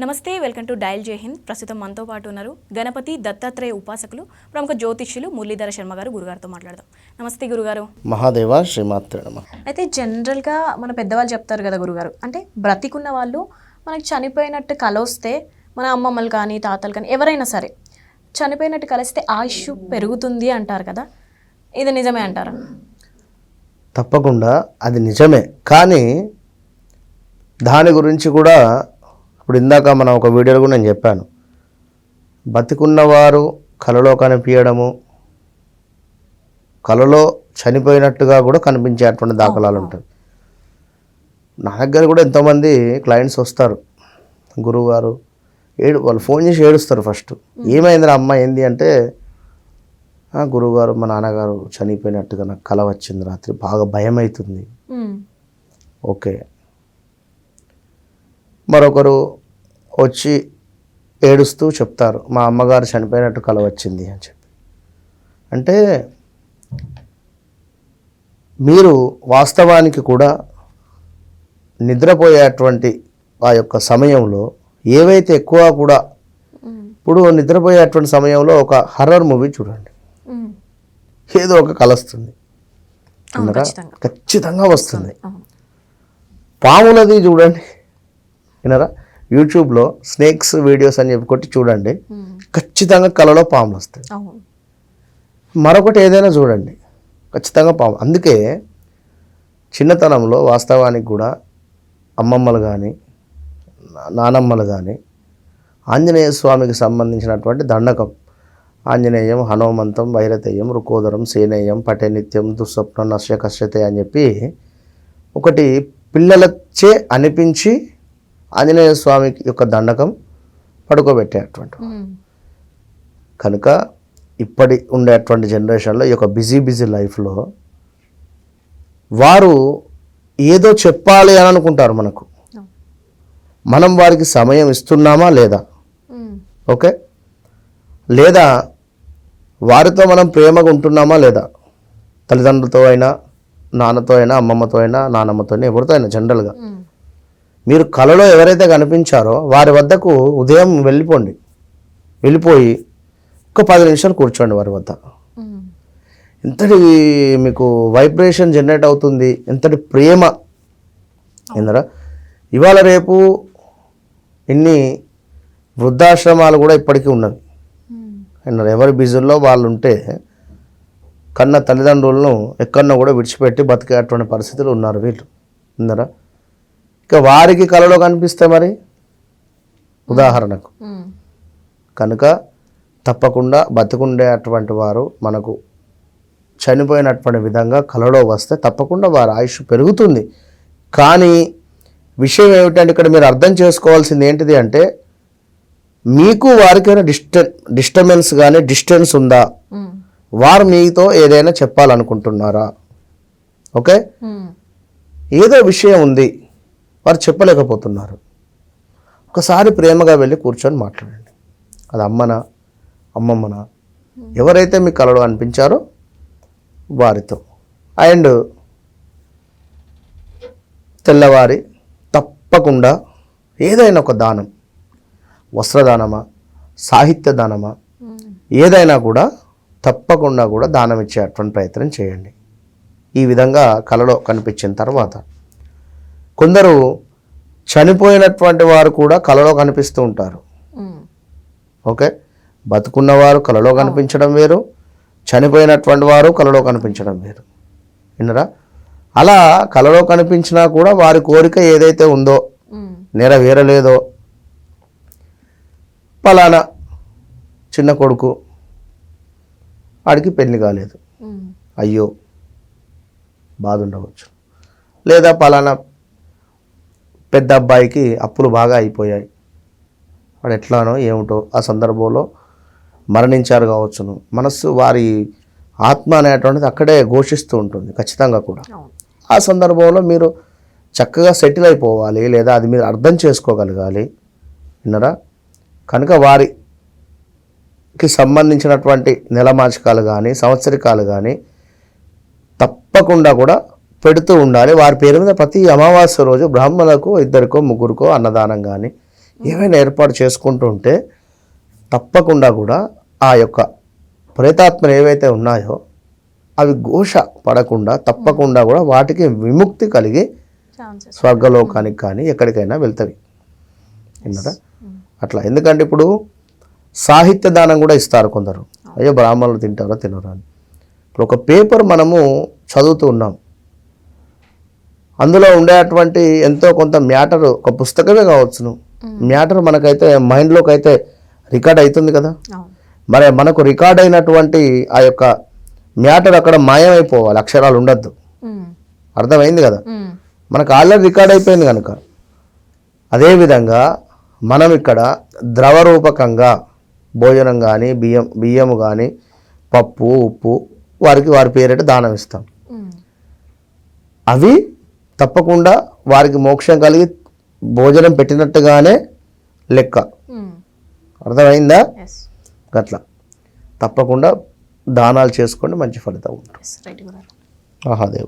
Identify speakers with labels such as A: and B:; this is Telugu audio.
A: నమస్తే, వెల్కమ్ టు డయల్ జై హింద్. ప్రస్తుతం మనతో పాటు ఉన్నారు గణపతి దత్తాత్రేయ ఉపాసకులు, ప్రముఖ జ్యోతిష్యులు మురళీధర శర్మ గారు. గురుగారితో మాట్లాడదాం. నమస్తే గురుగారు.
B: మహాదేవ శ్రీమాత్రే నమః.
A: అయితే జనరల్గా మన పెద్దవాళ్ళు చెప్తారు కదా గురుగారు, అంటే బ్రతికున్న వాళ్ళు మనకి చనిపోయినట్టు కల వస్తే, మన అమ్మమ్మలు కానీ తాతలు కానీ ఎవరైనా సరే చనిపోయినట్టు కలిస్తే ఆయుష్ పెరుగుతుంది అంటారు కదా, ఇది నిజమే అంటారా?
B: తప్పకుండా అది నిజమే, కానీ దాని గురించి కూడా ఇప్పుడు ఇందాక మనం ఒక వీడియోలో కూడా నేను చెప్పాను, బతికున్నవారు కలలో కనిపించడము, కలలో చనిపోయినట్టుగా కూడా కనిపించేటువంటి దాఖలాలు ఉంటాయి. నా దగ్గర కూడా ఎంతోమంది క్లయింట్స్ వస్తారు, గురువుగారు వాళ్ళు ఫోన్ చేసి ఏడుస్తారు. ఫస్ట్ ఏమైందిరా అమ్మ ఏంది అంటే, గురువుగారు మా నాన్నగారు చనిపోయినట్టుగా నాకు కల వచ్చింది రాత్రి, బాగా భయం అవుతుంది. ఓకే. మరొకరు వచ్చి ఏడుస్తూ చెప్తారు, మా అమ్మగారు చనిపోయినట్టు కల వచ్చింది అని చెప్పి. అంటే మీరు వాస్తవానికి కూడా నిద్రపోయేటువంటి ఆ యొక్క సమయంలో ఏవైతే ఎక్కువ కూడా, ఇప్పుడు నిద్రపోయేటువంటి సమయంలో ఒక హర్రర్ మూవీ చూడండి, ఏదో ఒక కల వస్తుంది, ఖచ్చితంగా వస్తుంది. పాములది చూడండి, వినరా, యూట్యూబ్లో స్నేక్స్ వీడియోస్ అని చెప్పి కొట్టి చూడండి, ఖచ్చితంగా కలలో పాములు వస్తాయి. మరొకటి ఏదైనా చూడండి, ఖచ్చితంగా పాము. అందుకే చిన్నతనంలో వాస్తవానికి కూడా అమ్మమ్మలు కానీ నానమ్మలు కానీ ఆంజనేయ స్వామికి సంబంధించినటువంటి దండకం, ఆంజనేయం, హనుమంతం, వైరతేయం, రుకోదరం, సేనేయం, పటే నిత్యం, దుస్వప్నం నశ్య కశ్యతే అని చెప్పి ఒకటి పిల్లలచే అనిపించి ఆంజనేయ స్వామి యొక్క దండకం పడుకోబెట్టేటువంటి. కనుక ఇప్పటి ఉండేటువంటి జనరేషన్లో ఈ యొక్క బిజీ లైఫ్లో వారు ఏదో చెప్పాలి అని అనుకుంటారు మనకు, మనం వారికి సమయం ఇస్తున్నామా లేదా, ఓకే, లేదా వారితో మనం ప్రేమగా ఉంటున్నామా లేదా, తల్లిదండ్రులతో అయినా, నాన్నతో అయినా, అమ్మమ్మతో అయినా, నానమ్మతో అయినా, ఎవరితో అయినా. జనరల్గా మీరు కలలో ఎవరైతే కనిపించారో వారి వద్దకు ఉదయం వెళ్ళిపోయి ఒక 10 నిమిషాలు కూర్చోండి వారి వద్ద. ఎంతటి మీకు వైబ్రేషన్ జనరేట్ అవుతుంది, ఎంతటి ప్రేమ ఏందరా. ఇవాళ రేపు ఇన్ని వృద్ధాశ్రమాలు కూడా ఇప్పటికీ ఉన్నవి. ఎవరి బిజుల్లో వాళ్ళు ఉంటే కన్న తల్లిదండ్రులను ఎక్కడన్నా కూడా విడిచిపెట్టి బతికేటువంటి పరిస్థితులు ఉన్నారు వీళ్ళు, ఉన్నారా. ఇక వారికి కలలో కనిపిస్తే మరి ఉదాహరణకు, కనుక తప్పకుండా బతికుండేటువంటి వారు మనకు చనిపోయినటువంటి విధంగా కలలో వస్తే తప్పకుండా వారి ఆయుష్ పెరుగుతుంది. కానీ విషయం ఏమిటంటే ఇక్కడ మీరు అర్థం చేసుకోవాల్సింది ఏంటిది అంటే, మీకు వారికైనా డిస్టర్బెన్స్ కానీ డిస్టెన్స్ ఉందా, వారు మీతో ఏదైనా చెప్పాలనుకుంటున్నారా, ఓకే, ఏదో విషయం ఉంది వారు చెప్పలేకపోతున్నారు, ఒకసారి ప్రేమగా వెళ్ళి కూర్చొని మాట్లాడండి. అది అమ్మనా అమ్మమ్మనా ఎవరైతే మీ కలలో అనిపించారో వారితో. అండ్ తెల్లవారి తప్పకుండా ఏదైనా ఒక దానం, వస్త్రదానమా, సాహిత్య దానమా, ఏదైనా కూడా తప్పకుండా కూడా దానం ఇచ్చేటువంటి ప్రయత్నం చేయండి. ఈ విధంగా కలలో కనిపించిన తర్వాత కొందరు చనిపోయినటువంటి వారు కూడా కలలో కనిపిస్తూ ఉంటారు, ఓకే. బతుకున్నవారు కలలో కనిపించడం వేరు, చనిపోయినటువంటి వారు కలలో కనిపించడం వేరు, విన్నరా. అలా కలలో కనిపించినా కూడా వారి కోరిక ఏదైతే ఉందో, నెరవేరలేదో, పలానా చిన్న కొడుకు వాడికి పెళ్లి కాలేదు, అయ్యో బాధ ఉండవచ్చు, లేదా పలానా పెద్ద అబ్బాయికి అప్పులు బాగా అయిపోయాయి, వాడు ఎట్లానో ఏమిటో ఆ సందర్భంలో మరణించారు కావచ్చును, మనస్సు వారి ఆత్మ అనేటువంటిది అక్కడే ఘోషిస్తూ ఉంటుంది ఖచ్చితంగా కూడా. ఆ సందర్భంలో మీరు చక్కగా సెటిల్ అయిపోవాలి, లేదా అది మీరు అర్థం చేసుకోగలగాలి, విన్నరా. కనుక వారికి సంబంధించినటువంటి నెలమాసికాలు కానీ సంవత్సరికాలు కానీ తప్పకుండా కూడా పెడుతూ ఉండాలి. వారి పేరు మీద ప్రతి అమావాస్య రోజు బ్రాహ్మణులకు 2కో 3కో అన్నదానం కానీ ఏమైనా ఏర్పాటు చేసుకుంటూ ఉంటే తప్పకుండా కూడా ఆ యొక్క ప్రేతాత్మలు ఏవైతే ఉన్నాయో అవి ఘోష పడకుండా తప్పకుండా కూడా వాటికి విముక్తి కలిగి
A: ఛాన్సెస్.
B: స్వర్గలోకానికి కానీ ఎక్కడికైనా వెళ్తాయి. విన్నారా? అట్లా. ఎందుకంటే ఇప్పుడు సాహిత్య దానం కూడా ఇస్తారు కొందరు. అయ్యో బ్రాహ్మణులు తింటారో తినరా అని. ఇప్పుడు ఒక పేపర్ మనము చదువుతూ ఉన్నాం, అందులో ఉండేటువంటి ఎంతో కొంత మ్యాటర్, ఒక పుస్తకమే కావచ్చును, మ్యాటర్ మనకైతే మైండ్లోకి అయితే రికార్డ్ అవుతుంది కదా.
A: అవును.
B: మరి మనకు రికార్డ్ అయినటువంటి ఆ యొక్క మ్యాటర్ అక్కడ మాయమైపోవాలి, అక్షరాలు ఉండద్దు.
A: ఉమ్.
B: అర్థమైంది కదా.
A: ఉమ్.
B: మనకు ఆల్రెడీ రికార్డ్ అయిపోయింది కనుక. అదేవిధంగా మనం ఇక్కడ ద్రవరూపకంగా భోజనం కానీ బియ్యము కానీ పప్పు ఉప్పు వారి పేరిట దానం ఇస్తాం.
A: ఉమ్.
B: అవి తప్పకుండా వారికి మోక్షం కలిగి భోజనం పెట్టినట్టుగానే లెక్క.
A: ఉమ్.
B: అర్థమైందా?
A: ఎస్.
B: అట్లా తప్పకుండా దానాలు చేసుకోండి, మంచి ఫలితం ఉంటుంది.
A: ఎస్. రైట్ గురుగారు.
B: మహాదేవ్.